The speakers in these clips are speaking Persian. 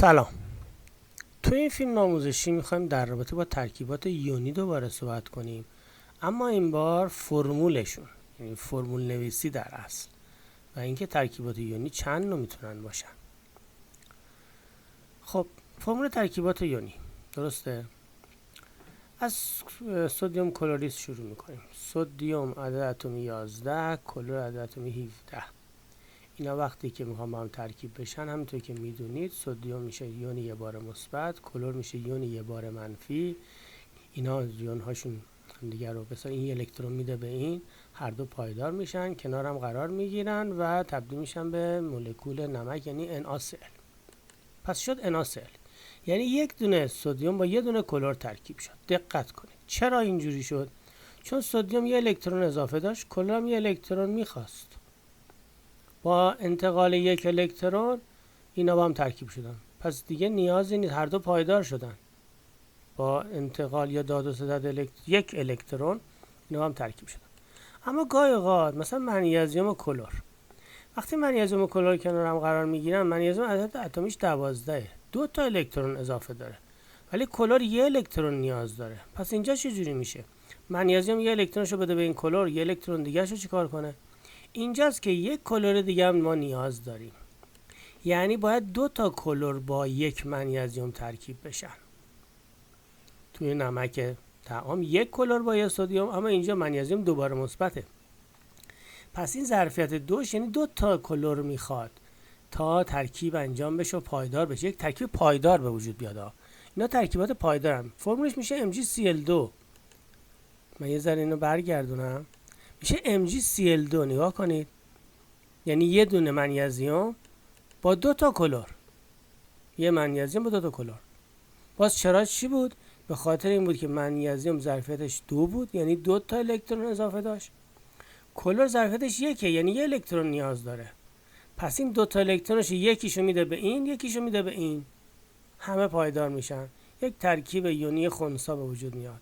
سلام. تو این فیلم آموزشی میخوایم در رابطه با ترکیبات یونی دوباره صحبت کنیم، اما این بار فرمولشون، یعنی فرمول نویسی در اصل، و اینکه ترکیبات یونی چند نوع میتونن باشن. خب فرمول ترکیبات یونی، درسته؟ از سدیم کلوریت شروع میکنیم. سدیم عدد اتمی 11، کلور عدد اتمی 17. اینا وقتی که میخوام با هم ترکیب بشن، همونطور که میدونید سدیم میشه یون یه بار مثبت، کلور میشه یون یه بار منفی. اینا یون هاشون همدیگه رو مثلا این الکترون میده به این، هر دو پایدار میشن، کنار هم قرار میگیرن و تبدیل میشن به مولکول نمک، یعنی NaCl. پس شد NaCl، یعنی یک دونه سدیم با یه دونه کلور ترکیب شد. دقت کنید چرا اینجوری شد؟ چون سدیم یه الکترون اضافه داشت، کلور هم یه الکترون میخواست. با انتقال یک الکترون اینا با هم ترکیب شدن، پس دیگه نیازی نیست، هر دو پایدار شدن. با انتقال یا داد و ستد یک الکترون اینا با هم ترکیب شدن. اما گاهی اوقات مثلا منیزیم و کلور، وقتی منیزیم و کلور کنار هم قرار میگیرن، منیزیم عدد اتمیش 12، 2 تا الکترون اضافه داره، ولی کلور یه الکترون نیاز داره. پس اینجا چه جوری میشه؟ منیزیم یه الکترونشو بده به این کلور، یه الکترون دیگه‌شو چیکار کنه؟ اینجاست که یک کلور دیگه هم ما نیاز داریم، یعنی باید 2 تا کلور با یک منیزیم ترکیب بشن. توی نمک طعام یک کلور با یک سدیم، اما اینجا منیزیم دوباره مثبته. پس این ظرفیت دوش یعنی 2 تا کلور میخواد تا ترکیب انجام بشه و پایدار بشه، یک ترکیب پایدار به وجود بیاد. اینا ترکیبات پایدارن. فرمولش میشه MgCl2. من یه ذره اینو برگردونم، میشه MgCl2. نگاه کنید، یعنی یه دونه منیزیم با 2 تا کلور، یه منیزیم با 2 تا کلور. باز چرا چی بود؟ به خاطر این بود که منیزیم ظرفیتش 2 بود، یعنی 2 تا الکترون اضافه داشت. کلور ظرفیتش 1، یعنی یه الکترون نیاز داره. پس این 2 تا الکترونش یکیشو میده به این، یکیشو میده به این، همه پایدار میشن. یک ترکیب یونی خنثی به وجود میاد،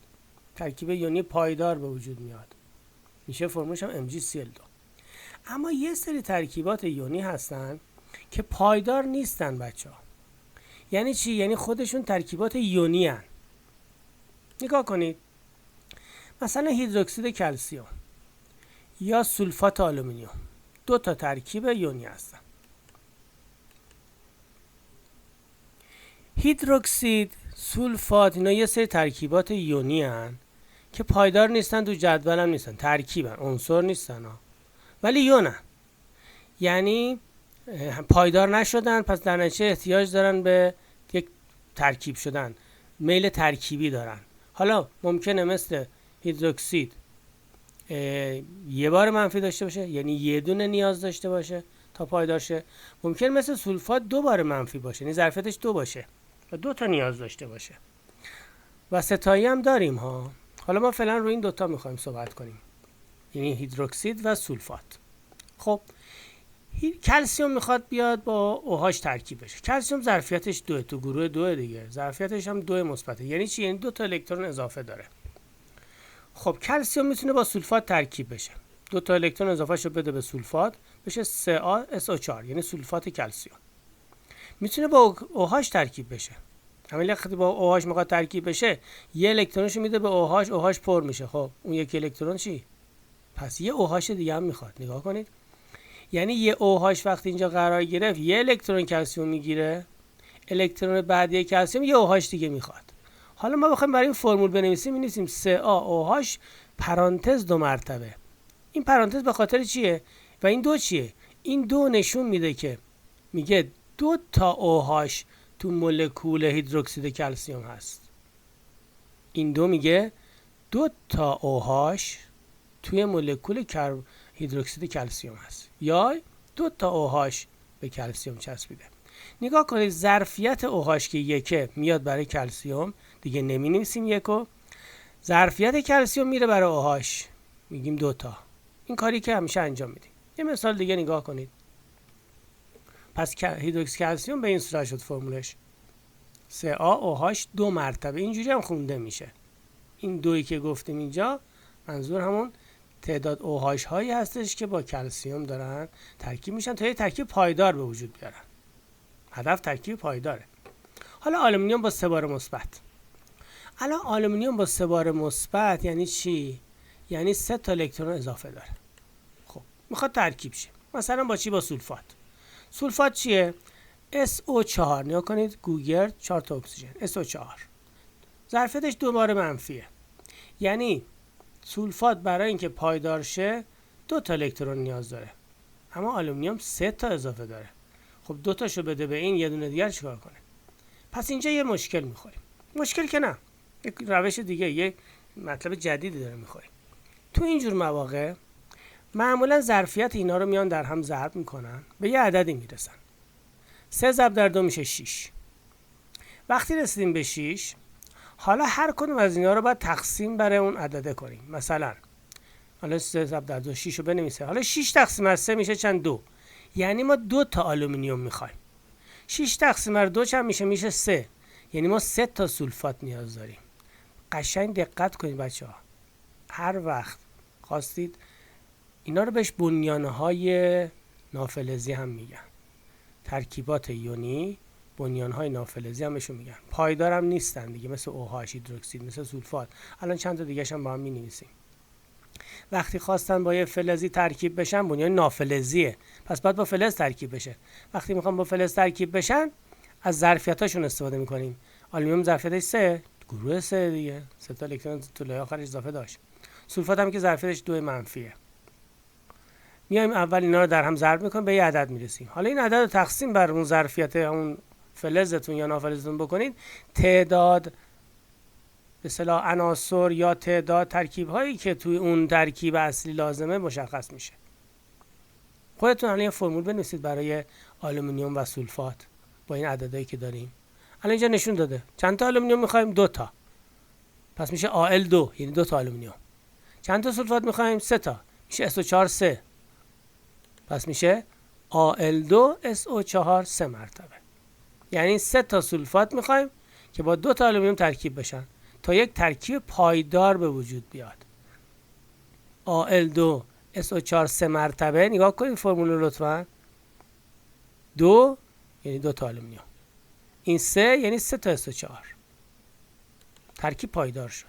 ترکیب یونی پایدار به وجود میاد. میشه فرمولش هم MgCl2. اما یه سری ترکیبات یونی هستن که پایدار نیستن بچه‌ها. یعنی چی؟ یعنی خودشون ترکیبات یونی هن. نگاه کنید، مثلا هیدروکسید کلسیم یا سولفات آلومینیوم، 2 تا ترکیب یونی هستن. هیدروکسید، سولفات، اینا یه سری ترکیبات یونی هن که پایدار نیستن، تو جدول هم نیستن، ترکیبن، عنصر نیستن ولی یونن، یعنی پایدار نشدن. پس در نتیجه احتیاج دارن به یک ترکیب شدن، میل ترکیبی دارن. حالا ممکنه مثل هیدروکسید یه بار منفی داشته باشه، یعنی یه دونه نیاز داشته باشه تا پایدار شه. ممکنه مثل سولفات 2 بار منفی باشه، یعنی ظرفیتش 2 باشه و 2 تا نیاز داشته باشه. و ستایی هم داریم ها. حالا ما فعلا روی این 2 تا میخوایم صحبت کنیم، یعنی هیدروکسید و سولفات. خب کلسیم میخواد بیاد با OH ترکیب بشه. کلسیم ظرفیتش 2، تو گروه 2 دیگه، ظرفیتش هم 2 مثبته. یعنی چی؟ یعنی 2 تا الکترون اضافه داره. خب کلسیم میتونه با سولفات ترکیب بشه، 2 تا الکترون اضافه شو بده به سولفات، بشه CaSO4، یعنی سولفات کلسیم. میتونه با OH ترکیب بشه. همین وقتی با OH میخواد ترکیب بشه، یه الکترونشو میده به OH پر میشه. خب اون یک الکترون چی؟ پس یه OH دیگه هم میخواد. نگاه کنید، یعنی یه OH وقتی اینجا قرار گرفت، یه الکترون کلسیم میگیره، الکترون بعدی کلسیم یه OH دیگه میخواد. حالا ما بخوایم برای این فرمول بنویسیم، می‌نویسیم CaOH پرانتز 2 مرتبه. این پرانتز به خاطر چیه؟ و این 2 چیه؟ این 2 نشون میده که میگه 2 تا OH تو مولکول هیدروکسید کلسیم هست. این 2 میگه 2 تا OH توی مولکول هیدروکسید کلسیم هست، یا 2 تا OH به کلسیم چسبیده. نگاه کنید، ظرفیت OH که 1 میاد برای کلسیم، دیگه نمی نویسیم 1، ظرفیت کلسیم میره برای OH، میگیم 2 تا. این کاری که همیشه انجام میدیم. یه مثال دیگه نگاه کنید. پس هیدروکسید کلسیم به این صورت شد فرمولش، CaOH 2 مرتبه. اینجوری هم خونده میشه. این 2 که گفتیم اینجا، منظور همون تعداد OH هایی هستش که با کلسیم دارن ترکیب میشن تا یه ترکیب پایدار به وجود بیارن. هدف ترکیب پایداره. حالا آلومینیوم با 3 بار مثبت. الان آلومینیوم با 3 بار مثبت یعنی چی؟ یعنی 3 تا الکترون اضافه داره. خب میخواد ترکیب شه. مثلا با چی؟ با سولفات. سولفات چیه؟ SO4. نگاه کنید گوگل 4 تا اکسیژن SO4. ظرفیتش 2 بار منفیه. یعنی سولفات برای اینکه پایدار شه 2 تا الکترون نیاز داره. اما آلومینیوم 3 تا اضافه داره. خب 2 تاشو بده به این، یه دونه دیگر چیکار کنه؟ پس اینجا یه مشکل میخوریم. مشکل که نه، یک روش دیگه، یک مطلب جدیدی داره میخوریم. تو اینجور مواقع معمولا ظرفیت اینا رو میان در هم ضرب میکنن، به یه عددی میرسن. 3 ضرب در 2 میشه 6. وقتی رسیدیم به 6، حالا هر کدوم از اینا رو باید تقسیم بر اون عدده کنیم. مثلا حالا 3 ضرب در 2 6 رو بنویسه. حالا 6 تقسیم بر 3 میشه چند؟ 2. یعنی ما 2 تا آلومینیوم میخوایم. 6 تقسیم بر 2 چند میشه؟ میشه 3. یعنی ما 3 تا سولفات نیاز داریم. قشنگ دقت کنید بچه‌ها. هر وقت خواستید اینا رو بهش بنیانهای نافلزی هم میگن. ترکیبات یونی بنیانهای نافلزی هم بهشون میگن. پایدار هم نیستن دیگه، مثل OH هیدروکسید، مثل سولفات. الان چند تا دیگه هم با هم می‌نویسیم. وقتی خواستن با یه فلزی ترکیب بشن بنیان نافلزیه، پس باید با فلز ترکیب بشه. وقتی میخوام با فلز ترکیب بشن از ظرفیتاشون استفاده میکنیم. آلومینیوم ظرفیتش 3، گروه 3 دیگه، 3 تا الکترون تو لایه آخرش اضافه داشت. سولفات هم که ظرفیتش 2 منفیه. میایم اول اینا رو در هم ضرب میکنیم، به یه عدد میرسیم. حالا این عدد رو تقسیم بر اون ظرفیت اون فلزتون یا نافلزتون بکنید، تعداد به اصطلاح عناصر یا تعداد ترکیب هایی که توی اون ترکیب اصلی لازمه مشخص میشه. خودتون الان یه فرمول بنویسید برای آلومینیوم و سولفات با این عددهایی که داریم. الان اینجا نشون داده چند تا آلومینیوم میخوایم؟ 2 تا. پس میشه Al2 یعنی 2 تا آلومینیوم. چند تا سولفات میخوایم؟ 3 تا. میشه SO4 3. پس میشه Al2SO4 3 مرتبه. یعنی 3 تا سولفات میخوایم که با 2 تا آلومینیوم ترکیب بشن تا یک ترکیب پایدار به وجود بیاد. Al2SO4 3 مرتبه. نگاه کنید فرمول رو لطفاً. 2 یعنی 2 تا آلومینیوم. این 3 یعنی 3 تا SO4. ترکیب پایدار شد.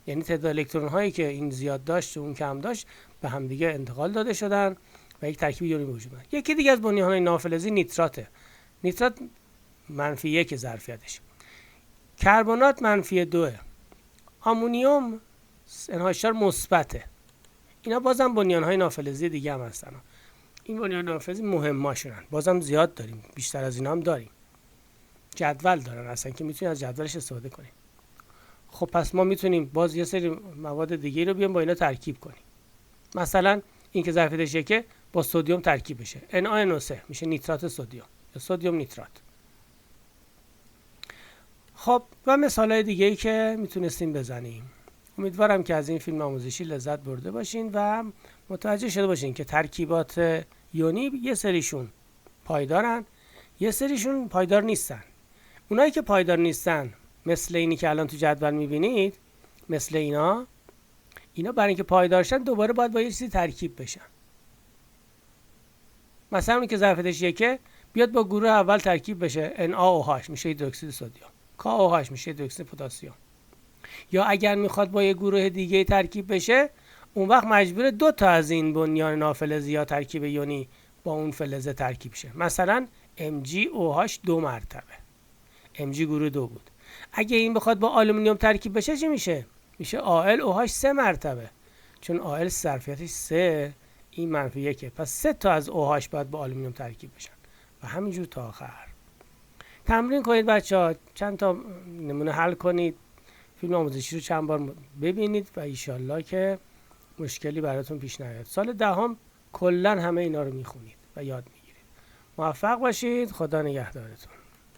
یعنی تعداد الکترون هایی که این زیاد داشت و اون کم داشت به هم دیگه انتقال داده شدن و یک ترکیب یونی به وجود اومد. یکی دیگه از بنیان‌های نافلزی نیتراته. نیترات -1 ظرفیتش. کربنات -2. آمونیوم انحاشار مثبته. اینا بازم بنیان‌های نافلزی دیگه هم هستن. این بنیان نافلزی مهماشونن. بازم زیاد داریم. بیشتر از اینا هم داریم. جدول دارن اصلا که میتونید از جدولش استفاده کنید. خب پس ما میتونیم باز یه سری مواد دیگه رو بیام با اینا ترکیب کنیم. مثلا این که ظرفیتش 1 با سدیم ترکیب بشه. NaNO3 میشه نیترات سدیم یا سدیم نیترات. خب و مثالای دیگه ای که میتونستیم بزنیم. امیدوارم که از این فیلم آموزشی لذت برده باشین و متوجه شده باشین که ترکیبات یونی یه سریشون پایدارن، یه سریشون پایدار نیستن. اونایی که پایدار نیستن مثل اینی که الان تو جدول میبینید، مثل اینا برای اینکه پایدار شن دوباره باید با یه چیزی ترکیب بشن. مثلا اونی که ظرفیتش 1 بیاد با گروه اول ترکیب بشه، NaOH میشه هیدروکسید سدیم، KOH میشه هیدروکسید پتاسیم. یا اگر میخواد با یه گروه دیگه ترکیب بشه، اون وقت مجبور 2 تا از این بنیان نافلزی یا ترکیب یونی با اون فلزه ترکیب شه. مثلا MgOH 2 مرتبه. Mg گروه 2 بود. اگه این بخواد با آلومینیوم ترکیب بشه چی میشه؟ میشه AlOH 3 مرتبه. چون Al ظرفیتش 3، این -1. پس 3 تا از OH باید با آلومینیوم ترکیب بشن و همینجور تا آخر. تمرین کنید بچه‌ها، چند تا نمونه حل کنید، فیلم آموزشی رو چند بار ببینید و ایشالله که مشکلی براتون پیش نیاد. سال دهم کلا همه اینا رو میخونید و یاد میگیرید. موفق باشید. خدا نگهدارتون.